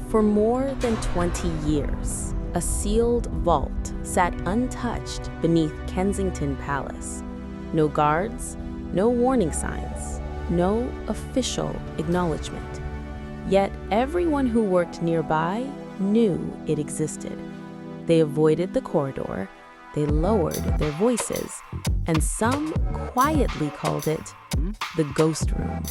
For more than 20 years, a sealed vault sat untouched beneath Kensington Palace. No guards, no warning signs, no official acknowledgement. Yet everyone who worked nearby knew it existed. They avoided the corridor, they lowered their voices, and some quietly called it the ghost room.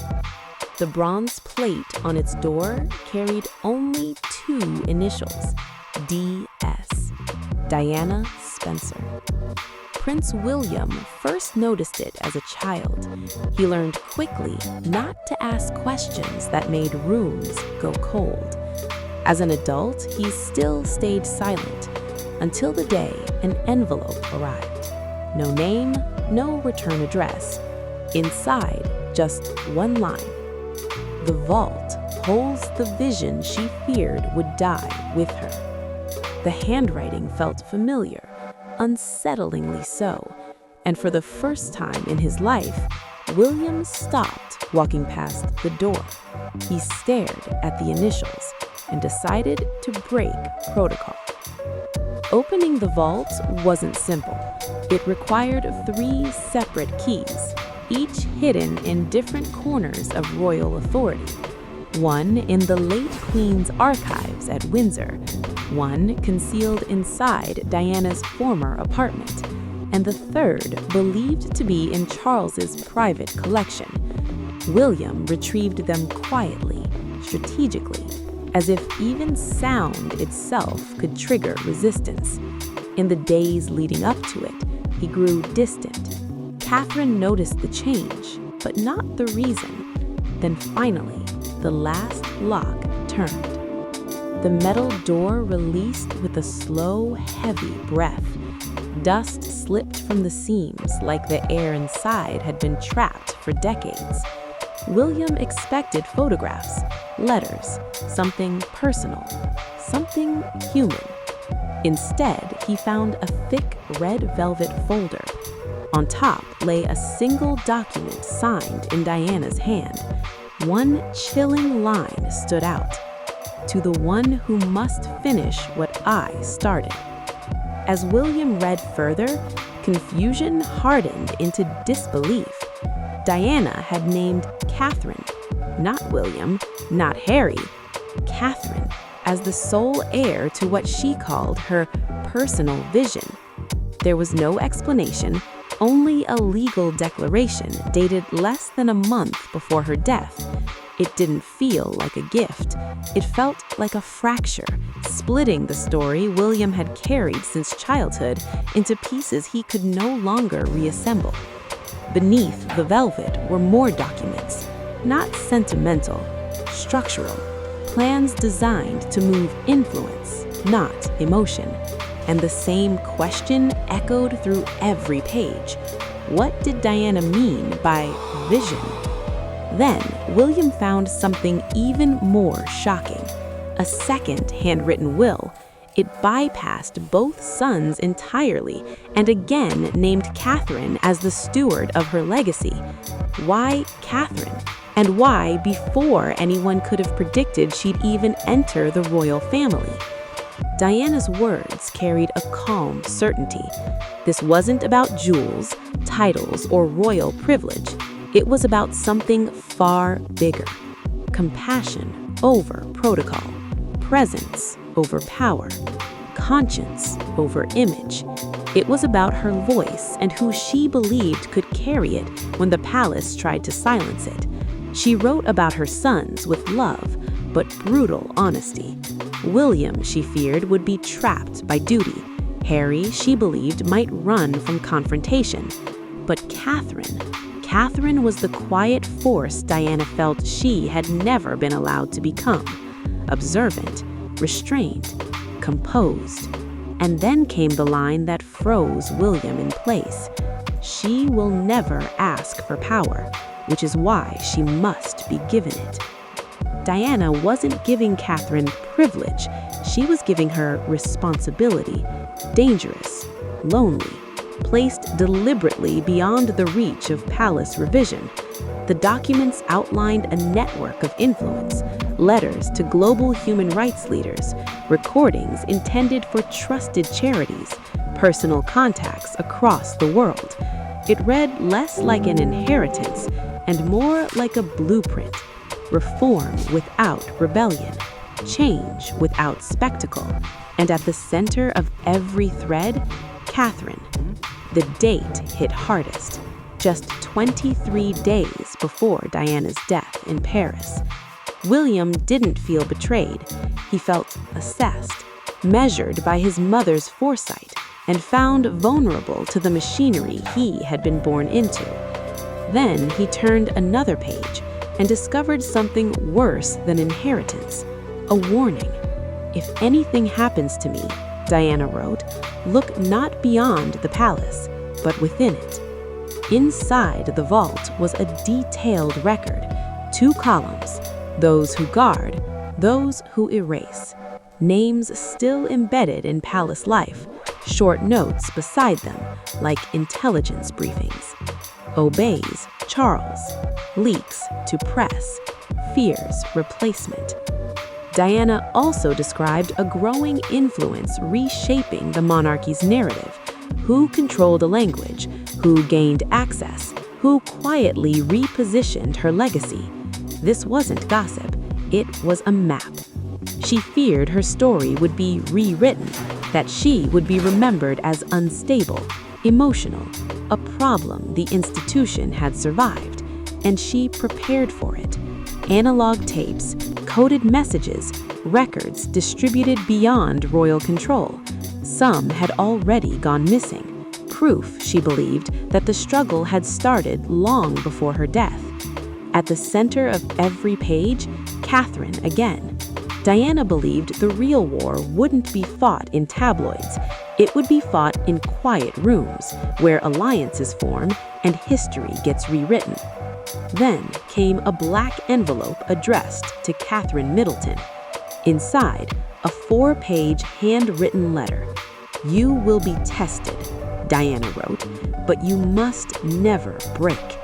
The bronze plate on its door carried only two initials, D.S., Diana Spencer. Prince William first noticed it as a child. He learned quickly not to ask questions that made rooms go cold. As an adult, he still stayed silent until the day an envelope arrived. No name, no return address. Inside, just one line. The vault holds the vision she feared would die with her. The handwriting felt familiar, unsettlingly so, and for the first time in his life, William stopped walking past the door. He stared at the initials and decided to break protocol. Opening the vault wasn't simple. It required 3 separate keys, each hidden in different corners of royal authority. One in the late Queen's archives at Windsor, one concealed inside Diana's former apartment, and the third believed to be in Charles's private collection. William retrieved them quietly, strategically, as if even sound itself could trigger resistance. In the days leading up to it, he grew distant. Catherine noticed the change, but not the reason. Then finally, the last lock turned. The metal door released with a slow, heavy breath. Dust slipped from the seams like the air inside had been trapped for decades. William expected photographs, letters, something personal, something human. Instead, he found a thick red velvet folder. On top lay a single document signed in Diana's hand. One chilling line stood out. To the one who must finish what I started. As William read further, confusion hardened into disbelief. Diana had named Catherine, not William, not Harry, Catherine, as the sole heir to what she called her personal vision. There was no explanation, only a legal declaration dated less than a month before her death. It didn't feel like a gift. It felt like a fracture, splitting the story William had carried since childhood into pieces he could no longer reassemble. Beneath the velvet were more documents, not sentimental, structural, plans designed to move influence, not emotion. And the same question echoed through every page. What did Diana mean by vision? Then, William found something even more shocking. A second handwritten will. It bypassed both sons entirely and again named Catherine as the steward of her legacy. Why Catherine? And why before anyone could have predicted she'd even enter the royal family? Diana's words carried a calm certainty. This wasn't about jewels, titles, or royal privilege. It was about something far bigger. Compassion over protocol, presence over power, conscience over image. It was about her voice and who she believed could carry it when the palace tried to silence it. She wrote about her sons with love, but brutal honesty. William, she feared, would be trapped by duty. Harry, she believed, might run from confrontation. But Catherine was the quiet force Diana felt she had never been allowed to become. Observant, restrained, composed. And then came the line that froze William in place. She will never ask for power, which is why she must be given it. Diana wasn't giving Catherine privilege. She was giving her responsibility, dangerous, lonely, placed deliberately beyond the reach of palace revision. The documents outlined a network of influence, letters to global human rights leaders, recordings intended for trusted charities, personal contacts across the world. It read less like an inheritance and more like a blueprint. Reform without rebellion, change without spectacle, and at the center of every thread, Catherine. The date hit hardest, just 23 days before Diana's death in Paris. William didn't feel betrayed. He felt assessed, measured by his mother's foresight, and found vulnerable to the machinery he had been born into. Then he turned another page and discovered something worse than inheritance, a warning. "If anything happens to me," Diana wrote, "look not beyond the palace, but within it." Inside the vault was a detailed record, 2 columns, those who guard, those who erase. Names still embedded in palace life, short notes beside them, like intelligence briefings. Obeys, Charles. Leaks to press. Fears replacement. Diana also described a growing influence reshaping the monarchy's narrative. Who controlled the language? Who gained access? Who quietly repositioned her legacy? This wasn't gossip. It was a map. She feared her story would be rewritten, that she would be remembered as unstable, emotional, a problem the institution had survived, and she prepared for it. Analog tapes, coded messages, records distributed beyond royal control. Some had already gone missing. Proof, she believed, that the struggle had started long before her death. At the center of every page, Catherine again. Diana believed the real war wouldn't be fought in tabloids. It would be fought in quiet rooms, where alliances form and history gets rewritten. Then came a black envelope addressed to Catherine Middleton. Inside, a 4-page handwritten letter. "You will be tested," Diana wrote, "but you must never break."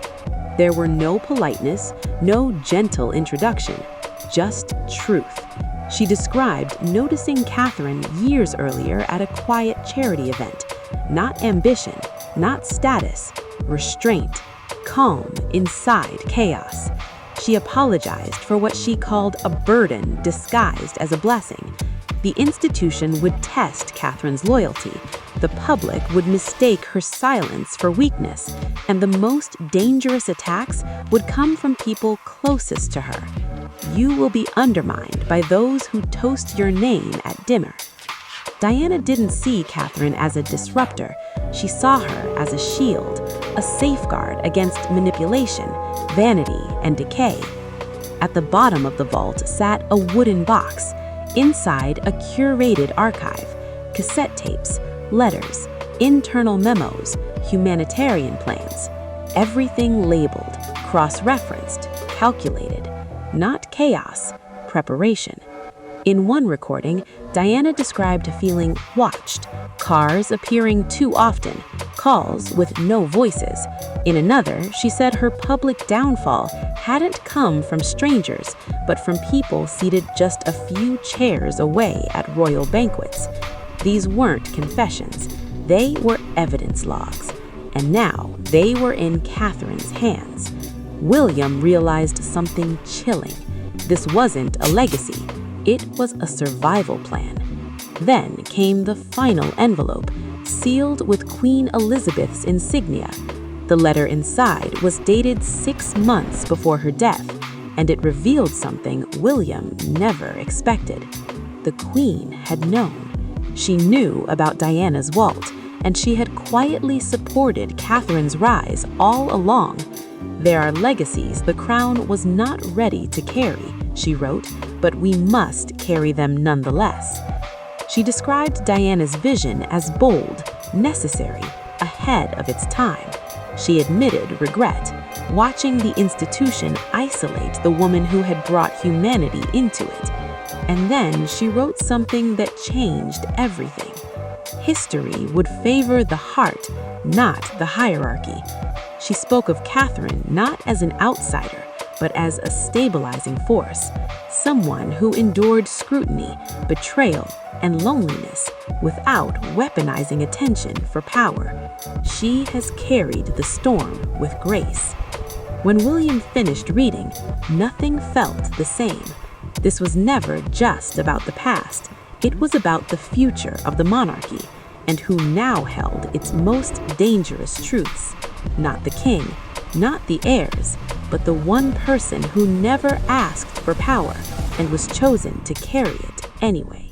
There were no politeness, no gentle introduction, just truth. She described noticing Catherine years earlier at a quiet charity event. Not ambition, not status, restraint, calm inside chaos. She apologized for what she called a burden disguised as a blessing. The institution would test Catherine's loyalty. The public would mistake her silence for weakness, and the most dangerous attacks would come from people closest to her. "You will be undermined by those who toast your name at dinner." Diana didn't see Catherine as a disruptor. She saw her as a shield, a safeguard against manipulation, vanity, and decay. At the bottom of the vault sat a wooden box. Inside, a curated archive, cassette tapes, letters, internal memos, humanitarian plans. Everything labeled, cross-referenced, calculated. Not chaos, preparation. In one recording, Diana described feeling watched, cars appearing too often, calls with no voices. In another, she said her public downfall hadn't come from strangers, but from people seated just a few chairs away at royal banquets. These weren't confessions, they were evidence logs. And now they were in Catherine's hands. William realized something chilling. This wasn't a legacy, it was a survival plan. Then came the final envelope, sealed with Queen Elizabeth's insignia. The letter inside was dated 6 months before her death, and it revealed something William never expected. The Queen had known. She knew about Diana's vault, and she had quietly supported Catherine's rise all along. "There are legacies the crown was not ready to carry," she wrote, "but we must carry them nonetheless." She described Diana's vision as bold, necessary, ahead of its time. She admitted regret, watching the institution isolate the woman who had brought humanity into it. And then she wrote something that changed everything. History would favor the heart, not the hierarchy. She spoke of Catherine not as an outsider, but as a stabilizing force, someone who endured scrutiny, betrayal, and loneliness without weaponizing attention for power. She has carried the storm with grace. When William finished reading, nothing felt the same. This was never just about the past. It was about the future of the monarchy and who now held its most dangerous truths. Not the king, not the heirs, but the one person who never asked for power and was chosen to carry it anyway.